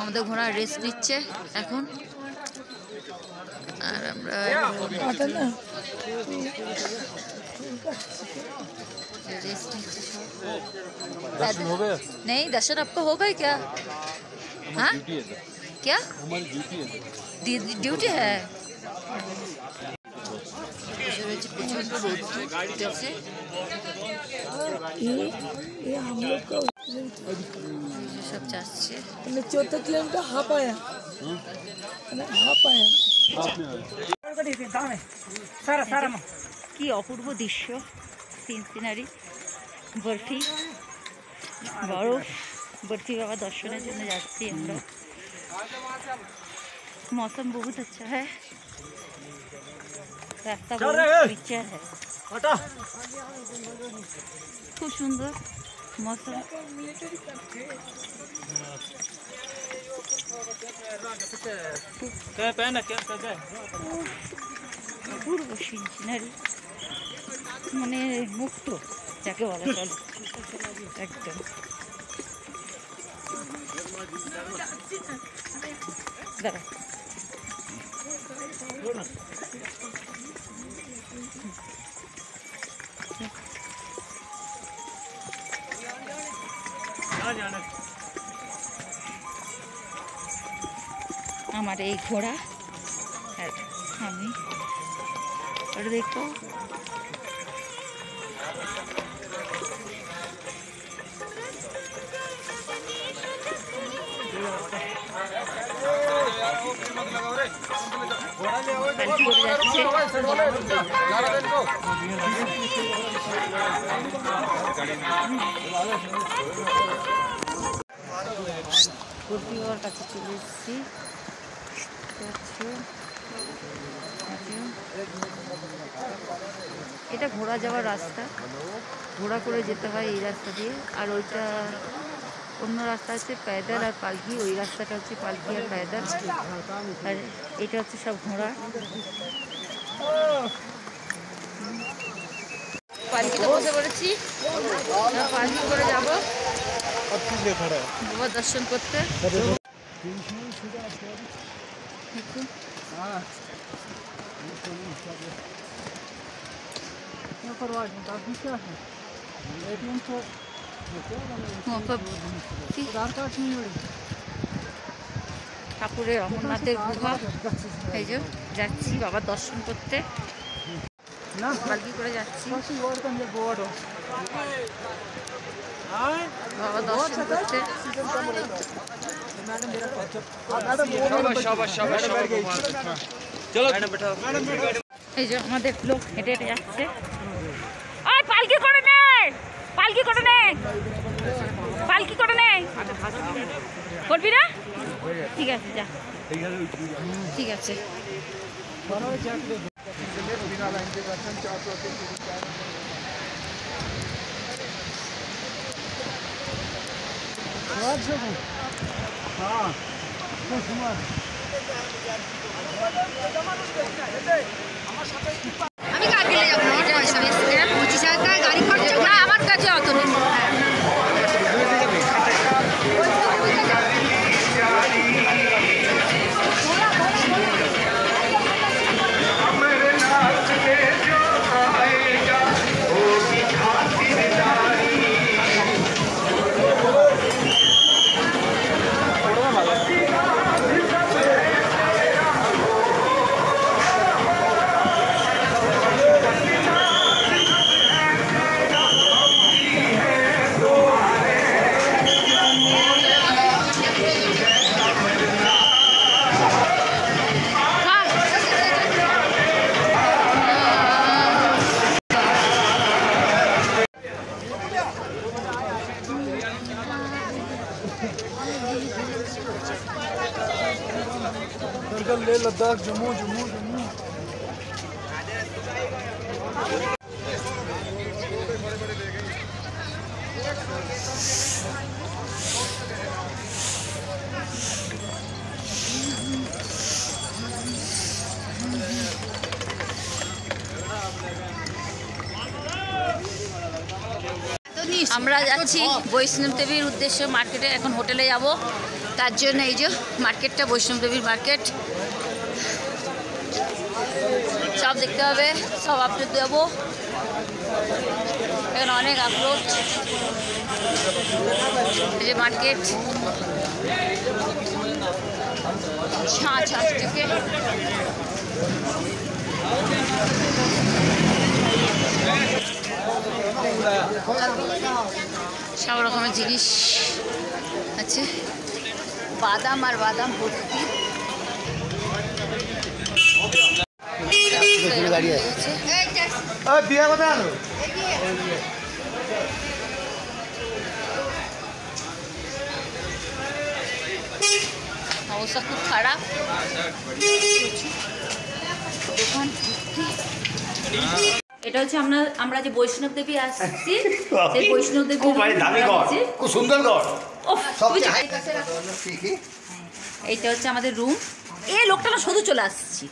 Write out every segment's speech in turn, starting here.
আমাদের ঘোড়া রেস্ট নিচ্ছে এখন, আর আমরা रेस्ट नहीं। दर्शन आपका हो गए क्या? हाँ क्या ड्यूटी है? हम लोग को सब जाচ্ছে। चौथा किलोमीटर हाफ आया কি অপূর্ব দৃশ্য। সিনসিনারি বরফি বরফ बर्फी बाबा दर्शनर जন্য যাচ্ছি আমরা। मौसम बहुत अच्छा है, रास्ता बहुत अच्छा है, खूब सुंदर मौसम। অপূর্ব সিনসিনারি, মানে মুক্ত যাকে বলা চলে একদম। দাঁড়া আমার এই ঘোড়া আর আমি, ওটা দেখো কুর্তি ওর কাছে চলে এসেছি। এটা ঘোড়া যাওয়ার রাস্তা, ঘোড়া করে যেতে হয় এই রাস্তা দিয়ে। আর ওইটা অন্য রাস্তা আছে पैदल আর পালকি, ওই রাস্তাটা হচ্ছে পালকি আর पैदल। আর এটা হচ্ছে সব ঘোড়া। পালকিতে বসে পড়েছি, পালকি করে যাবো বাবা দর্শন করতে। ঠাকুরের অমরনাথের গুহা, এই যে যাচ্ছি বাবা দর্শন করতে, পালকি করে যাচ্ছি বাবা দর্শন করতে। এই যে আমাদের লোক হেঁটে হেঁটে যাচ্ছে। পালকি করে নে, পালকি করে নে, পালকি করে নে, করবি না? ঠিক আছে যা, ঠিক আছে। আমি কার গেলে যাবো না, 25,000 টাকা গাড়ি খরচ না আমার কাছে, অত নেই। लेह लद्दाख जम्मू जम्मू जम्मू আমরা যাচ্ছি বৈষ্ণব দেবীর উদ্দেশ্যে মার্কেটে, এখন হোটেলে যাব। তার জন্য এই যে মার্কেটটা বৈষ্ণব দেবীর মার্কেট, সব দেখতে হবে, সব আপলোড দেবো। এখানে অনেক আপলোড, এই যে মার্কেট থেকে সব রকমের জিনিস আছে, বাদাম আর বাদাম ভর্তি। অবস্থা খুব খারাপ, দোকান। এটা হচ্ছে আমরা যে বৈষ্ণব দেবী আসছি, সেই বৈষ্ণব দেবী খুব সুন্দর ঘর। এইটা হচ্ছে আমাদের রুম। এই লোকটা না শুধু চলে আসছি।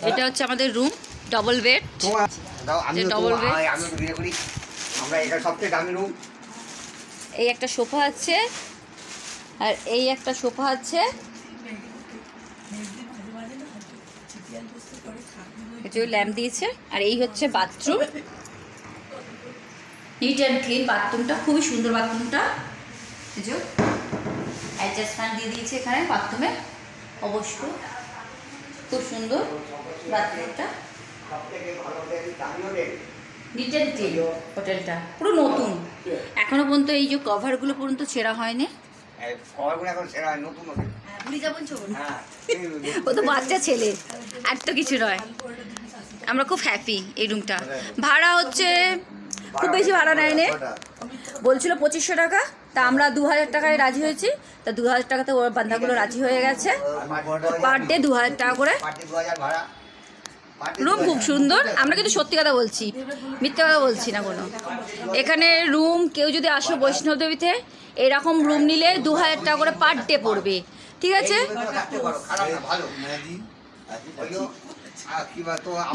এটা হচ্ছে আমাদের room, double bed. Double bed, এই একটা সোফা আছে, আর এই একটা সোফা আছে, ল্যাম্প দিয়েছে। আর এই হচ্ছে বাথরুম, নিট অ্যান্ড ক্লিন বাথরুমটা, খুবই সুন্দর বাথরুমটা। এই যে অ্যাডজাস্ট ফ্যান দিয়ে দিয়েছে এখানে বাথরুমে, অবশ্য খুব সুন্দর বাথরুমটা, নিট অ্যান্ড ক্লিন। হোটেলটা পুরো নতুন, এখনো পর্যন্ত এই যে কভারগুলো পর্যন্ত ছেঁড়া হয়নি। ও তো বাচ্চা ছেলে, আর তো কিছু নয়। আমরা খুব হ্যাপি এই রুমটা। ভাড়া হচ্ছে খুব বেশি ভাড়া নেয়নি, বলছিল 2500 টাকা, তা আমরা 2000 টাকায় রাজি হয়েছি। তা 2000 টাকাতে ওর বান্ধাগুলো রাজি হয়ে গেছে, পার ডে 2000 টাকা করে। রুম খুব সুন্দর, আমরা কিন্তু সত্যি কথা বলছি, মিথ্যে কথা বলছি না কোনো। এখানে রুম কেউ যদি আসো বৈষ্ণব দেবীতে, এরকম রুম নিলে 2000 টাকা করে পার ডে পড়বে, ঠিক আছে?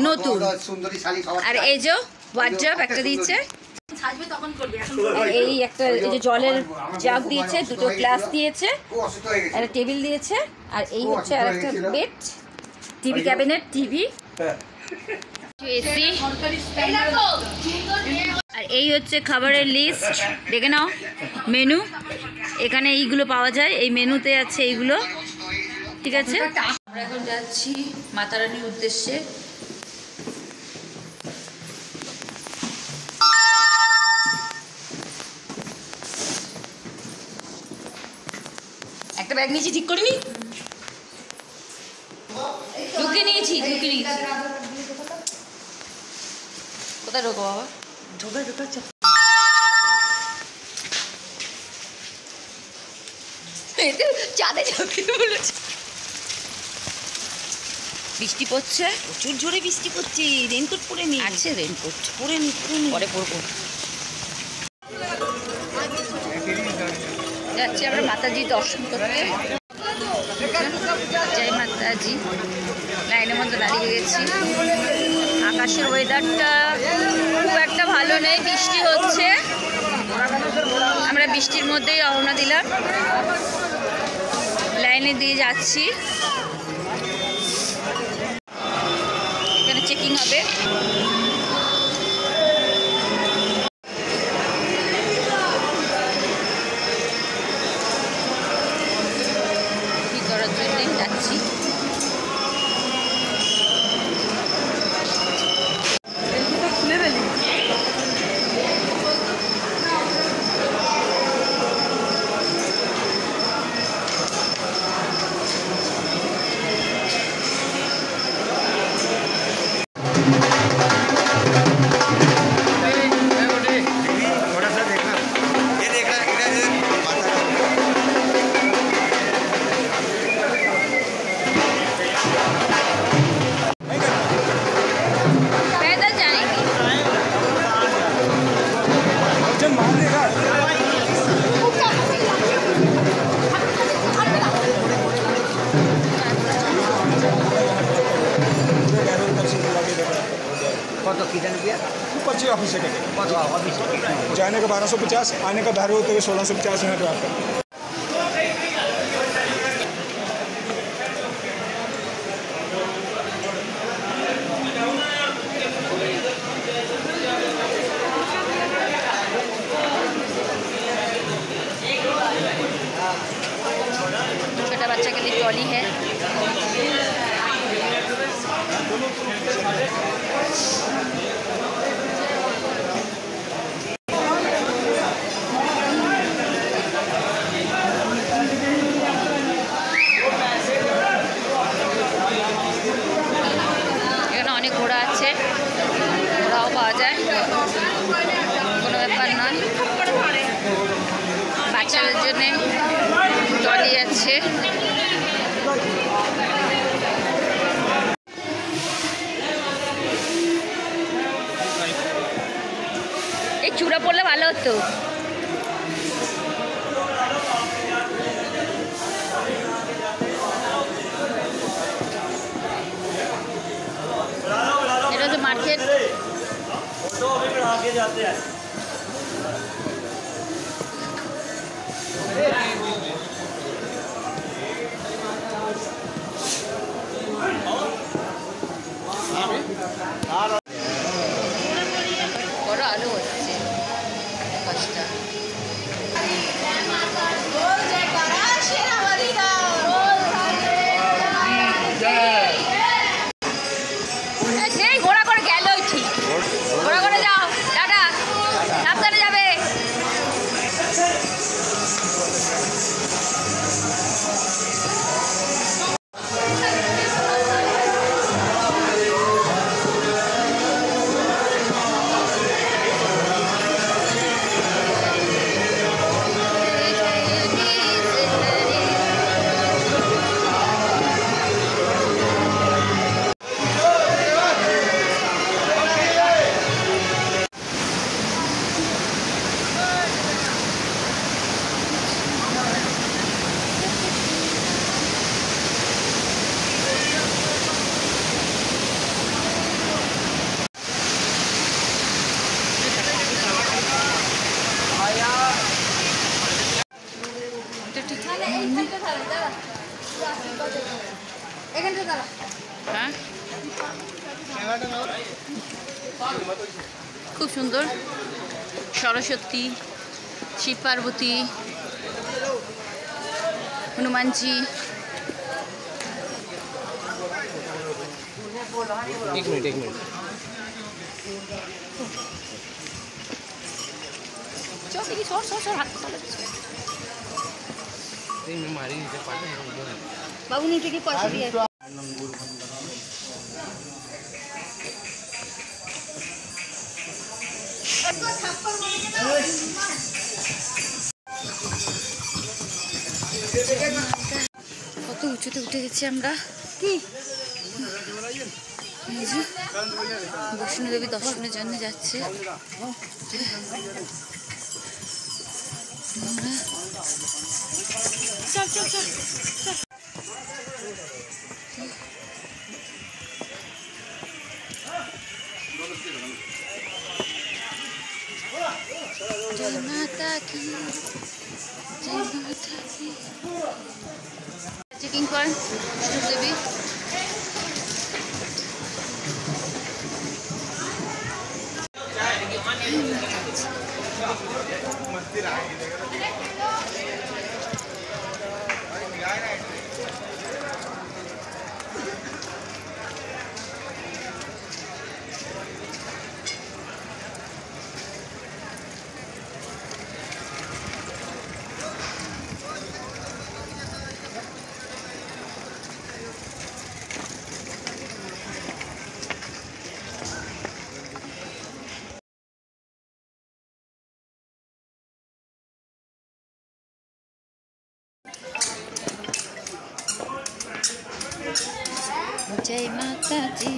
নতুন। আর এই যে ওয়ার্ড্রপ একটা দিয়েছে, এই একটা এই যে জলের জাগ দিয়েছে, দুটো গ্লাস দিয়েছে, একটা টেবিল দিয়েছে, আর এই হচ্ছে আর একটা bed, TV cabinet, TV, AC. আর এই হচ্ছে খাবারের লিস্ট, দেখে নাও মেনু। এখানে এইগুলো পাওয়া যায়, এই মেনুতে আছে এইগুলো, ঠিক আছে? আমরা এখন যাচ্ছি মাতা রানীর উদ্দেশ্যে। একটা ব্যাগ নিয়েছি, ঠিক করিনি, ঢুকে নিয়েছি। কোথায় ঢোকো বাবা? চাঁদে বলেছে। বৃষ্টি পড়ছে, প্রচুর জোরে বৃষ্টি পড়ছে। রেনকোট পরে নি, আছে রেনকোট পরে নি, পরে পরবো। যাচ্ছি আমরা মাতাজি দর্শন করতে। জয় মাতাজি। লাইনের মধ্যে দাঁড়িয়ে গেছি। আকাশের ওয়েদারটা খুব একটা ভালো নেই, বৃষ্টি হচ্ছে। আমরা বৃষ্টির মধ্যেই রওনা দিলাম, লাইনে দিয়ে যাচ্ছি। এখানে চেকিং হবে। কি করার জন্য যাচ্ছি। कितने रुपया? पर्ची ऑफिस से कटेगा। ऑफिस से जाने का 1250, आने का बाहर होते हुए 1650 यहाँ पे आपका। छोटा बच्चा के लिए ट्रॉली है। এখানে অনেক ঘোড়া আছে, ঘোড়াও পাওয়া যায়, কোনো ব্যাপার নয়। বাচ্চাদের জন্য ট্রলি আছে। এই চূড়া পড়লে ভালো হতো। এটা তো মার্কেট। বড় আলু হচ্ছে পাঁচটা। সেই ঘোড়া করে গেল ঠিক, ঘোড়া করে যাও, টাটা, সাবধানে যাবে। হ্যাঁ, খুব সুন্দর। সরস্বতী, শিব পার্বতী, হনুমানজি। एक मिनट চৌকি সর সর সর, হাত চালাচ্ছে বাবু। নিচে কি পয়সা দিয়ে কত উঁচুতে উঠে গেছি আমরা। কি বৈষ্ণোদেবী দর্শনের জন্য যাচ্ছে। চল চল চল চল। जय माता की, जय माता की। चेकिंग पॉइंट देवी। जय माता जी।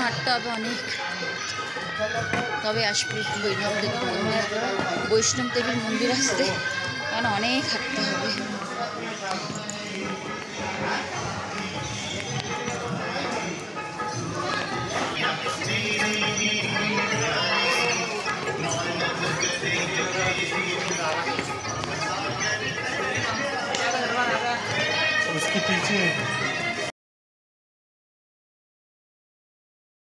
হাঁটতে হবে অনেক, তবে আসবে বৈষ্ণব দেবীর মন্দির। বৈষ্ণব দেবীর মন্দির আসতে মানে অনেক হাঁটতে হবে।